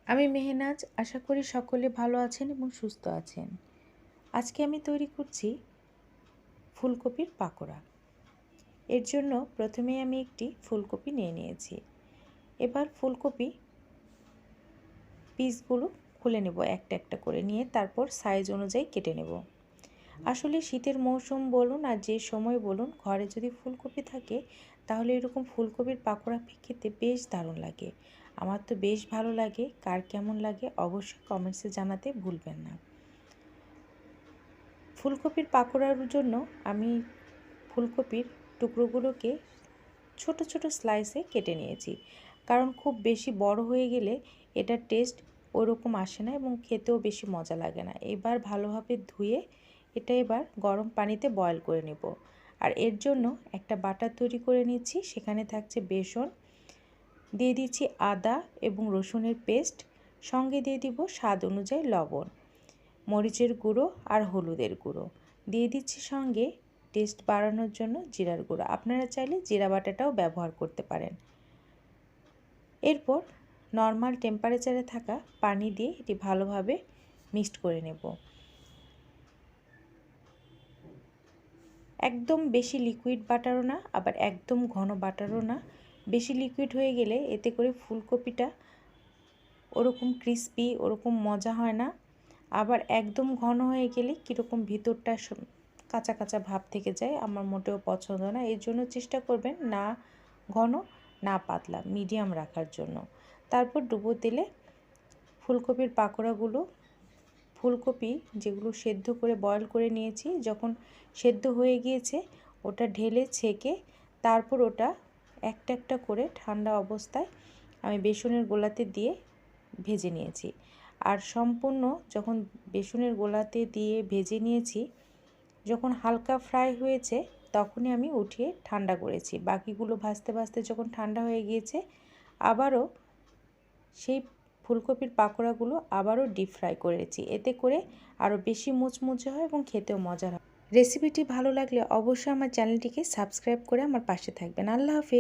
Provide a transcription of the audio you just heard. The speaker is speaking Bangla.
আমি মেহনাজ, আশা করি সকলে ভালো আছেন এবং সুস্থ আছেন। আজকে আমি তৈরি করছি ফুলকপির পাকোড়া। এর জন্য প্রথমে আমি একটি ফুলকপি নিয়ে নিয়েছি। এবার ফুলকপি পিসগুলো খুলে নেব একটা একটা করে, নিয়ে তারপর সাইজ অনুযায়ী কেটে নেব। আসলে শীতের মৌসুম বলুন আর যে সময় বলুন, ঘরে যদি ফুলকপি থাকে তাহলে এরকম ফুলকপির পাকোড়া খেতে বেশ দারুণ লাগে। আমার তো বেশ ভালো লাগে। কার কেমন লাগে অবশ্যই কমেন্টসে জানাতে ভুলবেন না। ফুলকপির পাকোড়ার জন্য আমি ফুলকপির টুকরোগুলোকে ছোট ছোট স্লাইসে কেটে নিয়েছি, কারণ খুব বেশি বড় হয়ে গেলে এটার টেস্ট ওরকম আসে না এবং খেতেও বেশি মজা লাগে না। এবার ভালোভাবে ধুয়ে এটা এবার গরম পানিতে বয়েল করে নেব। আর এর জন্য একটা বাটার তৈরি করে নিচ্ছি। সেখানে থাকছে বেসন, দিয়ে দিচ্ছি আদা এবং রসুনের পেস্ট, সঙ্গে দিয়ে দিব স্বাদ অনুযায়ী লবণ, মরিচের গুঁড়ো আর হলুদের গুঁড়ো, দিয়ে দিচ্ছি সঙ্গে টেস্ট বাড়ানোর জন্য জিরার গুঁড়ো। আপনারা চাইলে জিরা বাটাটাও ব্যবহার করতে পারেন। এরপর নর্মাল টেম্পারেচারে থাকা পানি দিয়ে এটি ভালোভাবে মিক্সড করে নেব। একদম বেশি লিকুইড বাটারও না, আবার একদম ঘন বাটারও না। বেশি লিকুইড হয়ে গেলে এতে করে ফুলকপিটা ওরকম ক্রিস্পি ওরকম মজা হয় না। আবার একদম ঘন হয়ে গেলে কীরকম ভিতরটা কাঁচা কাঁচা ভাব থেকে যায়, আমার মোটেও পছন্দ না। এর জন্য চেষ্টা করবেন না ঘন না পাতলা, মিডিয়াম রাখার জন্য। তারপর ডুবো তেলে ফুলকপির পাকোড়াগুলো, ফুলকপি যেগুলো সেদ্ধ করে বয়েল করে নিয়েছি, যখন সেদ্ধ হয়ে গিয়েছে ওটা ঢেলে ছেঁকে তারপর ওটা একটা একটা করে ঠান্ডা অবস্থায় আমি বেসনের গোলাতে দিয়ে ভেজে নিয়েছি। আর সম্পূর্ণ যখন বেসনের গোলাতে দিয়ে ভেজে নিয়েছি, যখন হালকা ফ্রাই হয়েছে তখনই আমি উঠিয়ে ঠান্ডা করেছি। বাকিগুলো ভাজতে ভাজতে যখন ঠান্ডা হয়ে গিয়েছে, আবারও সেই ফুলকপির পাকোড়াগুলো আবারও ডিপ ফ্রাই করেছি। এতে করে আরও বেশি মুচমুচে হয় এবং খেতেও মজার হয়। রেসিপিটি ভালো লাগলে অবশ্যই আমার চ্যানেলটিকে সাবস্ক্রাইব করে আমার পাশে থাকবেন। আল্লাহ হাফেজ।